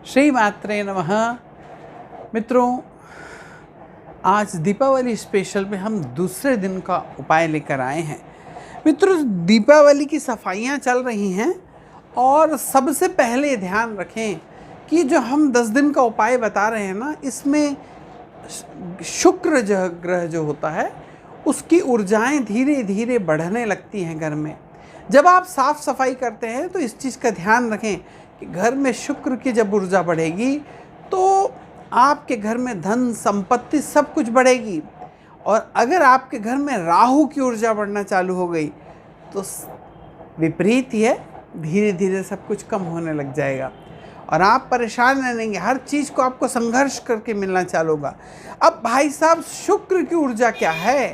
श्री मात्रे नमः। मित्रों, आज दीपावली स्पेशल में हम दूसरे दिन का उपाय लेकर आए हैं। मित्रों, दीपावली की सफाइयाँ चल रही हैं और सबसे पहले ध्यान रखें कि जो हम 10 दिन का उपाय बता रहे हैं ना, इसमें शुक्र ग्रह जो होता है उसकी ऊर्जाएं धीरे धीरे बढ़ने लगती हैं घर में। जब आप साफ सफाई करते हैं तो इस चीज़ का ध्यान रखें कि घर में शुक्र की जब ऊर्जा बढ़ेगी तो आपके घर में धन संपत्ति सब कुछ बढ़ेगी। और अगर आपके घर में राहु की ऊर्जा बढ़ना चालू हो गई तो विपरीत ही है, धीरे धीरे सब कुछ कम होने लग जाएगा और आप परेशान रहेंगे। हर चीज़ को आपको संघर्ष करके मिलना चालू होगा। अब भाई साहब, शुक्र की ऊर्जा क्या है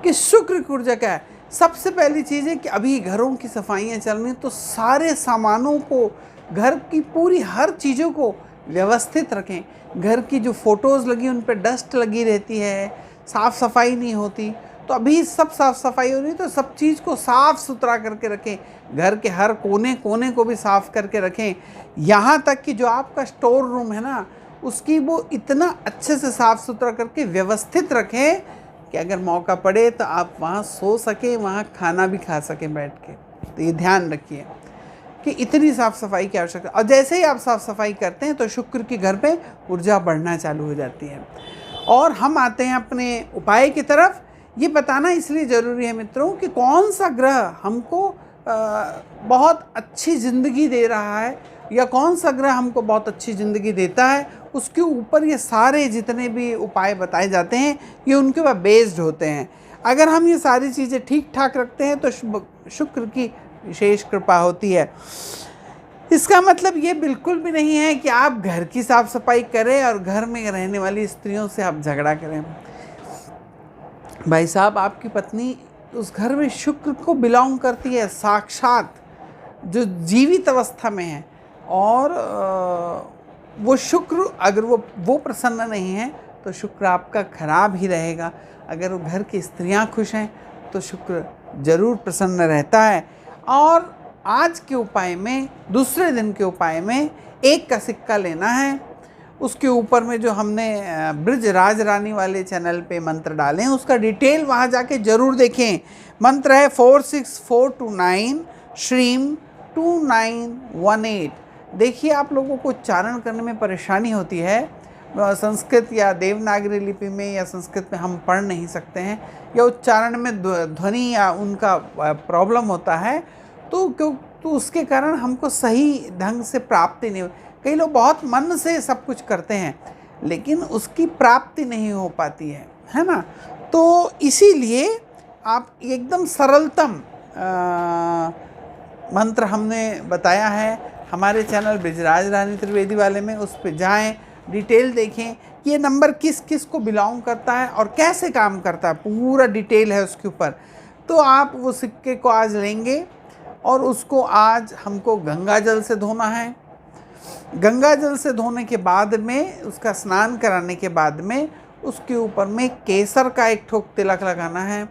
कि शुक्र की ऊर्जा क्या है? सबसे पहली चीज़ है कि अभी घरों की सफाइयाँ चल रही हैं तो सारे सामानों को, घर की पूरी हर चीज़ों को व्यवस्थित रखें। घर की जो फ़ोटोज़ लगी उन पर डस्ट लगी रहती है, साफ़ सफाई नहीं होती, तो अभी सब साफ़ सफाई हो रही है तो सब चीज़ को साफ़ सुथरा करके रखें। घर के हर कोने कोने को भी साफ़ करके रखें। यहाँ तक कि जो आपका स्टोर रूम है ना, उसकी वो इतना अच्छे से साफ़ सुथरा करके व्यवस्थित रखें कि अगर मौका पड़े तो आप वहाँ सो सकें, वहाँ खाना भी खा सकें बैठ के। तो ये ध्यान रखिए कि इतनी साफ़ सफाई की आवश्यकता। और जैसे ही आप साफ़ सफाई करते हैं तो शुक्र की घर पे ऊर्जा बढ़ना चालू हो जाती है। और हम आते हैं अपने उपाय की तरफ। ये बताना इसलिए ज़रूरी है मित्रों कि कौन सा ग्रह हमको बहुत अच्छी ज़िंदगी दे रहा है या कौन सा ग्रह हमको बहुत अच्छी ज़िंदगी देता है, उसके ऊपर ये सारे जितने भी उपाय बताए जाते हैं ये उनके ऊपर बेस्ड होते हैं। अगर हम ये सारी चीज़ें ठीक ठाक रखते हैं तो शुक्र की विशेष कृपा होती है। इसका मतलब ये बिल्कुल भी नहीं है कि आप घर की साफ सफाई करें और घर में रहने वाली स्त्रियों से आप झगड़ा करें। भाई साहब, आपकी पत्नी उस घर में शुक्र को बिलोंग करती है, साक्षात जो जीवित अवस्था में है। और वो शुक्र, अगर वो प्रसन्न नहीं है तो शुक्र आपका खराब ही रहेगा। अगर वो घर की स्त्रियां खुश हैं तो शुक्र जरूर प्रसन्न रहता है। और आज के उपाय में, दूसरे दिन के उपाय में 1 का सिक्का लेना है। उसके ऊपर में जो हमने ब्रज राज रानी वाले चैनल पे मंत्र डाले हैं उसका डिटेल वहाँ जाके ज़रूर देखें। मंत्र है 46429 श्रीम 2918। देखिए, आप लोगों को उच्चारण करने में परेशानी होती है, संस्कृत या देवनागरी लिपि में या संस्कृत में हम पढ़ नहीं सकते हैं या उच्चारण में ध्वनि या उनका प्रॉब्लम होता है तो उसके कारण हमको सही ढंग से प्राप्ति नहीं। कई लोग बहुत मन से सब कुछ करते हैं लेकिन उसकी प्राप्ति नहीं हो पाती है ना। तो इसीलिए आप एकदम सरलतम मंत्र हमने बताया है हमारे चैनल ब्रजराज रानी त्रिवेदी वाले में, उस पर जाएं, डिटेल देखें कि ये नंबर किस किस को बिलोंग करता है और कैसे काम करता है, पूरा डिटेल है उसके ऊपर। तो आप वो सिक्के को आज लेंगे और उसको आज हमको गंगा जल से धोना है। गंगा जल से धोने के बाद में, उसका स्नान कराने के बाद में उसके ऊपर में केसर का 1 ठोक तिलक लगाना है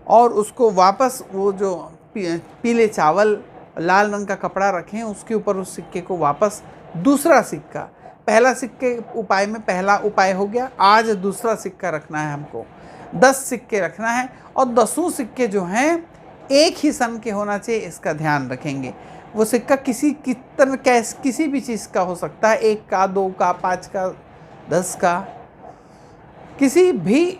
और उसको वापस वो जो पीले चावल लाल रंग का कपड़ा रखें उसके ऊपर उस सिक्के को वापस, दूसरा सिक्का, पहला सिक्के उपाय में पहला उपाय हो गया, आज दूसरा सिक्का रखना है हमको। 10 सिक्के रखना है और 10 सिक्के जो हैं एक ही सन के होना चाहिए, इसका ध्यान रखेंगे। वो सिक्का किसी भी चीज़ का हो सकता है, 1 का, 2 का, 5 का, 10 का, किसी भी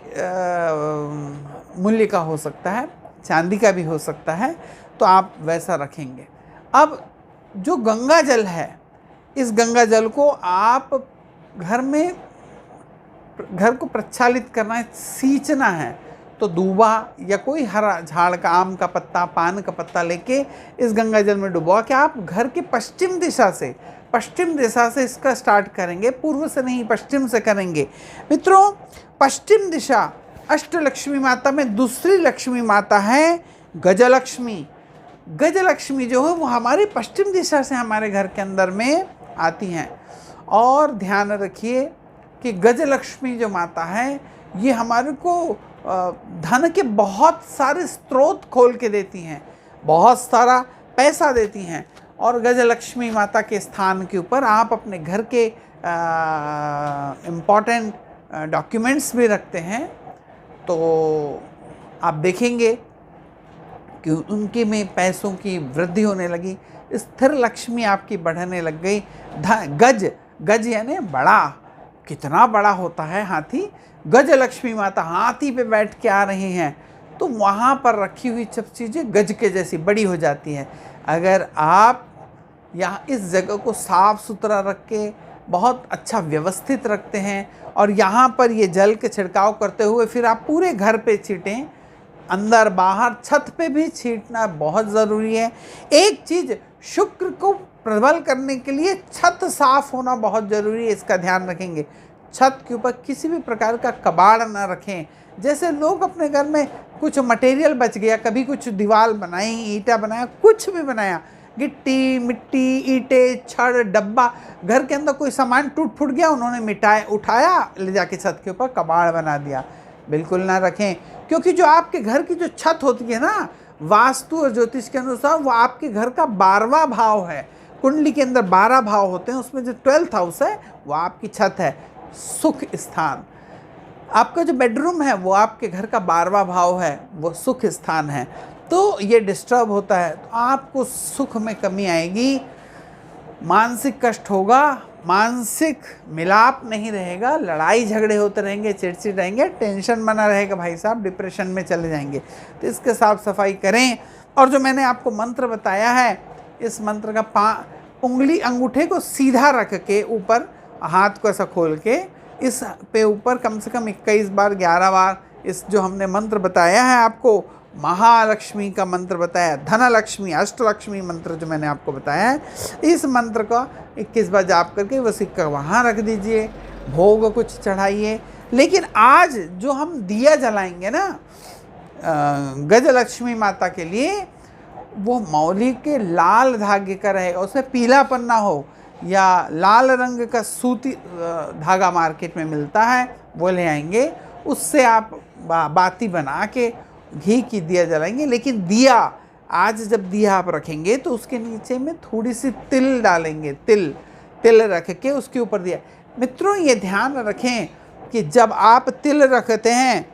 मूल्य का हो सकता है, चांदी का भी हो सकता है, तो आप वैसा रखेंगे। अब जो गंगा जल है, इस गंगा जल को आप घर को प्रक्षालित करना है, सींचना है। तो दूबा या कोई हरा झाड़ का, आम का पत्ता, पान का पत्ता लेके इस गंगा जल में डुबवा के आप घर के पश्चिम दिशा से इसका स्टार्ट करेंगे। पूर्व से नहीं, पश्चिम से करेंगे। मित्रों, पश्चिम दिशा अष्टलक्ष्मी माता में दूसरी लक्ष्मी माता है गजलक्ष्मी। गजलक्ष्मी जो है वो हमारे पश्चिम दिशा से हमारे घर के अंदर में आती हैं। और ध्यान रखिए कि गजलक्ष्मी जो माता है ये हमारे को धन के बहुत सारे स्रोत खोल के देती हैं, बहुत सारा पैसा देती हैं और गजलक्ष्मी माता के स्थान के ऊपर आप अपने घर के इम्पॉर्टेंट डॉक्यूमेंट्स भी रखते हैं, तो आप देखेंगे कि उनके में पैसों की वृद्धि होने लगी, स्थिर लक्ष्मी आपकी बढ़ने लग गई। गज, गज यानी बड़ा, कितना बड़ा होता है हाथी। गज लक्ष्मी माता हाथी पे बैठ के आ रही हैं, तो वहाँ पर रखी हुई सब चीज़ें गज के जैसी बड़ी हो जाती हैं। अगर आप यहाँ इस जगह को साफ सुथरा रख के बहुत अच्छा व्यवस्थित रखते हैं और यहाँ पर ये जल के छिड़काव करते हुए फिर आप पूरे घर पे छीटें, अंदर बाहर छत पे भी छीटना बहुत ज़रूरी है। एक चीज़, शुक्र को प्रबल करने के लिए छत साफ होना बहुत ज़रूरी है, इसका ध्यान रखेंगे। छत के ऊपर किसी भी प्रकार का कबाड़ ना रखें। जैसे लोग अपने घर में कुछ मटेरियल बच गया, कभी कुछ दीवार बनाई, ईंटा बनाया, कुछ भी बनाया, गिट्टी मिट्टी ईंटें छड़ डब्बा, घर के अंदर कोई सामान टूट फूट गया, उन्होंने मिटाया उठाया ले जाके छत के ऊपर कबाड़ बना दिया। बिल्कुल ना रखें, क्योंकि जो आपके घर की जो छत होती है ना, वास्तु और ज्योतिष के अनुसार वो आपके घर का 12वां भाव है। कुंडली के अंदर 12 भाव होते हैं, उसमें जो 12th हाउस है वो आपकी छत है, सुख स्थान। आपका जो बेडरूम है वो आपके घर का 12वां भाव है, वो सुख स्थान है। तो ये डिस्टर्ब होता है तो आपको सुख में कमी आएगी, मानसिक कष्ट होगा, मानसिक मिलाप नहीं रहेगा, लड़ाई झगड़े होते रहेंगे, चिड़चिड़ रहेंगे, टेंशन बना रहेगा, भाई साहब डिप्रेशन में चले जाएंगे। तो इसके साफ सफाई करें। और जो मैंने आपको मंत्र बताया है, इस मंत्र का उंगली अंगूठे को सीधा रख के ऊपर, हाथ को ऐसा खोल के इस पे ऊपर कम से कम 21 बार 11 बार इस जो हमने मंत्र बताया है आपको, महालक्ष्मी का मंत्र बताया, धनलक्ष्मी अष्टलक्ष्मी मंत्र जो मैंने आपको बताया है, इस मंत्र का 21 बार जाप करके वो सिक्का वहाँ रख दीजिए, भोग कुछ चढ़ाइए। लेकिन आज जो हम दिया जलाएंगे ना गजलक्ष्मी माता के लिए, वो मौली के लाल धागे का रहेगा, उसमें पीलापन ना हो, या लाल रंग का सूती धागा मार्केट में मिलता है वो ले आएंगे, उससे आप बाती बना के घी की दिया जलाएंगे। लेकिन दिया आज जब दिया आप रखेंगे तो उसके नीचे में थोड़ी सी तिल डालेंगे, तिल रख के उसके ऊपर दिया। मित्रों ये ध्यान रखें कि जब आप तिल रखते हैं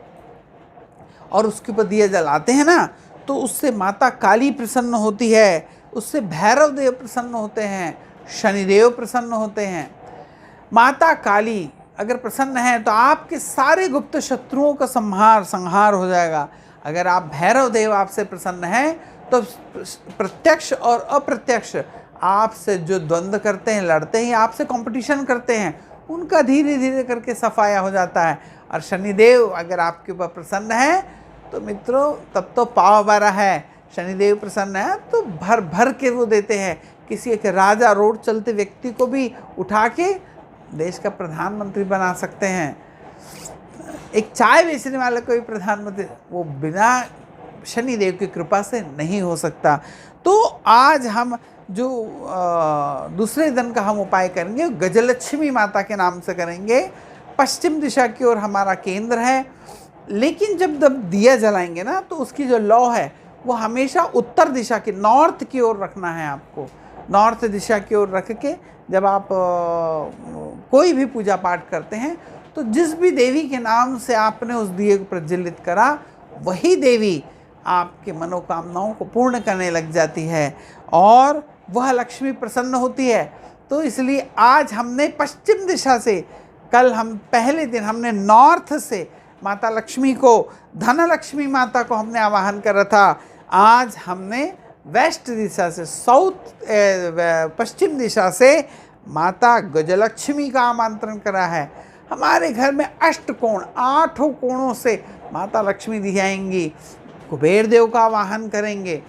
और उसके ऊपर दिया जलाते हैं ना, तो उससे माता काली प्रसन्न होती है, उससे भैरव देव प्रसन्न होते हैं, शनिदेव प्रसन्न होते हैं। माता काली अगर प्रसन्न है तो आपके सारे गुप्त शत्रुओं का संहार हो जाएगा। अगर आप भैरव देव आपसे प्रसन्न हैं तो प्रत्यक्ष और अप्रत्यक्ष आपसे जो द्वंद्व करते हैं, लड़ते हैं, आपसे कंपटीशन करते हैं, उनका धीरे धीरे करके सफाया हो जाता है। और शनिदेव अगर आपके ऊपर प्रसन्न है तो मित्रों तब तो पाव बारा है। शनिदेव प्रसन्न है तो भर भर के वो देते हैं। किसी एक राजा रोड चलते व्यक्ति को भी उठा के देश का प्रधानमंत्री बना सकते हैं। एक चाय बेचने वाले को भी प्रधानमंत्री, वो बिना शनिदेव की कृपा से नहीं हो सकता। तो आज हम जो दूसरे दिन का हम उपाय करेंगे गजलक्ष्मी माता के नाम से करेंगे। पश्चिम दिशा की ओर हमारा केंद्र है, लेकिन जब दिया जलाएंगे ना तो उसकी जो लौ है वो हमेशा उत्तर दिशा की, नॉर्थ की ओर रखना है आपको। नॉर्थ दिशा की ओर रख के जब आप कोई भी पूजा पाठ करते हैं तो जिस भी देवी के नाम से आपने उस दिए को प्रज्वलित करा, वही देवी आपके मनोकामनाओं को पूर्ण करने लग जाती है और वह लक्ष्मी प्रसन्न होती है। तो इसलिए आज हमने पश्चिम दिशा से, कल हम पहले दिन हमने नॉर्थ से माता लक्ष्मी को, धनलक्ष्मी माता को हमने आवाहन करा था। आज हमने वेस्ट दिशा से, पश्चिम दिशा से माता गजलक्ष्मी का आमंत्रण करा है। हमारे घर में अष्टकोण, 8 कोणों से माता लक्ष्मी दी जाएंगी। कुबेर देव का आवाहन करेंगे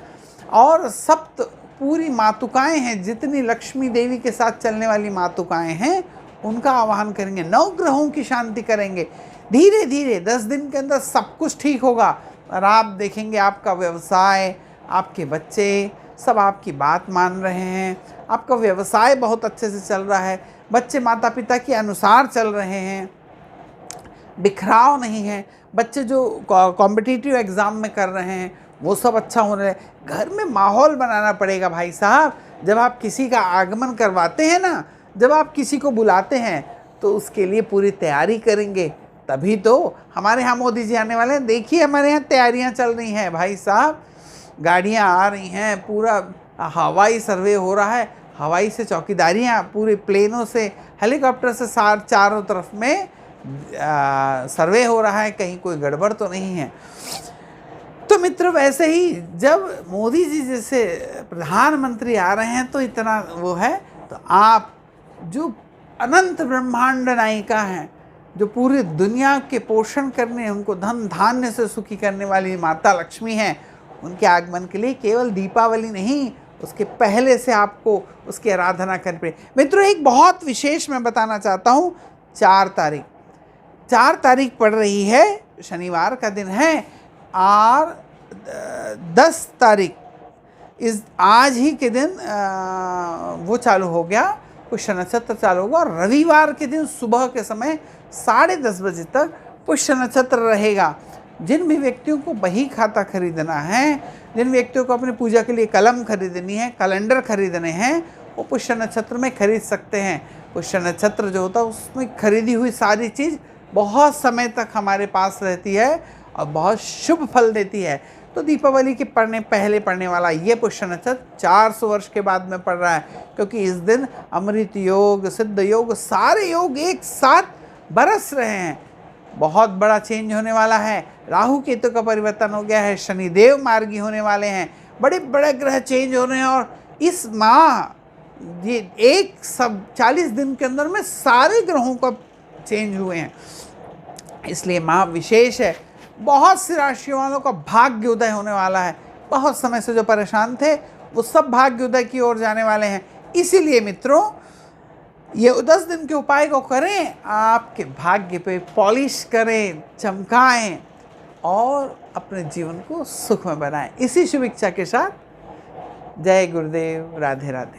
और सप्त पूरी मातुकाएं हैं, जितनी लक्ष्मी देवी के साथ चलने वाली मातुकाएं हैं उनका आवाहन करेंगे। 9 ग्रहों की शांति करेंगे। धीरे धीरे 10 दिन के अंदर सब कुछ ठीक होगा और आप देखेंगे आपका व्यवसाय, आपके बच्चे सब आपकी बात मान रहे हैं। आपका व्यवसाय बहुत अच्छे से चल रहा है, बच्चे माता पिता के अनुसार चल रहे हैं, बिखराव नहीं है। बच्चे जो कॉम्पिटिटिव एग्ज़ाम में कर रहे हैं वो सब अच्छा होने लगे। घर में माहौल बनाना पड़ेगा भाई साहब। जब आप किसी का आगमन करवाते हैं ना, जब आप किसी को बुलाते हैं तो उसके लिए पूरी तैयारी करेंगे, तभी तो हमारे यहाँ मोदी जी आने वाले हैं। देखिए हमारे यहाँ तैयारियाँ चल रही हैं भाई साहब, गाड़ियाँ आ रही हैं, पूरा हवाई सर्वे हो रहा है, हवाई से चौकीदारियाँ, पूरे प्लेनों से, हेलीकॉप्टर से चारों तरफ में सर्वे हो रहा है, कहीं कोई गड़बड़ तो नहीं है। तो मित्रों वैसे ही जब मोदी जी जैसे प्रधानमंत्री आ रहे हैं तो इतना वो है, तो आप जो अनंत ब्रह्मांड नायिका हैं, जो पूरी दुनिया के पोषण करने, उनको धन धान्य से सुखी करने वाली माता लक्ष्मी हैं, उनके आगमन के लिए केवल दीपावली नहीं, उसके पहले से आपको उसकी आराधना करनी पड़ेगी। मित्रों एक बहुत विशेष मैं बताना चाहता हूँ, 4 तारीख पड़ रही है, शनिवार का दिन है, और 10 तारीख इस आज ही के दिन वो चालू हो गया, पुष्य नक्षत्र चालू होगा, और रविवार के दिन सुबह के समय 10:30 बजे तक पुष्य नक्षत्र रहेगा। जिन भी व्यक्तियों को बही खाता खरीदना है, जिन व्यक्तियों को अपनी पूजा के लिए कलम खरीदनी है, कैलेंडर खरीदने हैं, वो पुष्य नक्षत्र में खरीद सकते हैं। पुष्य नक्षत्र जो होता है उसमें खरीदी हुई सारी चीज़ बहुत समय तक हमारे पास रहती है और बहुत शुभ फल देती है। तो दीपावली के पहले पड़ने वाला ये पुष्य नक्षत्र 400 वर्ष के बाद में पड़ रहा है, क्योंकि इस दिन अमृत योग, सिद्ध योग, सारे योग एक साथ बरस रहे हैं। बहुत बड़ा चेंज होने वाला है, राहु केतु का परिवर्तन हो गया है, शनिदेव मार्गी होने वाले हैं, बड़े बड़े ग्रह चेंज हो रहे हैं, और इस माह ये 40 दिन के अंदर में सारे ग्रहों का चेंज हुए हैं, इसलिए माह विशेष है। बहुत सी राशियों वालों का भाग्योदय होने वाला है, बहुत समय से जो परेशान थे वो सब भाग्योदय की ओर जाने वाले हैं। इसीलिए मित्रों ये 10 दिन के उपाय को करें, आपके भाग्य पे पॉलिश करें, चमकाएं और अपने जीवन को सुख में बनाएं। इसी शुभ इच्छा के साथ जय गुरुदेव, राधे राधे।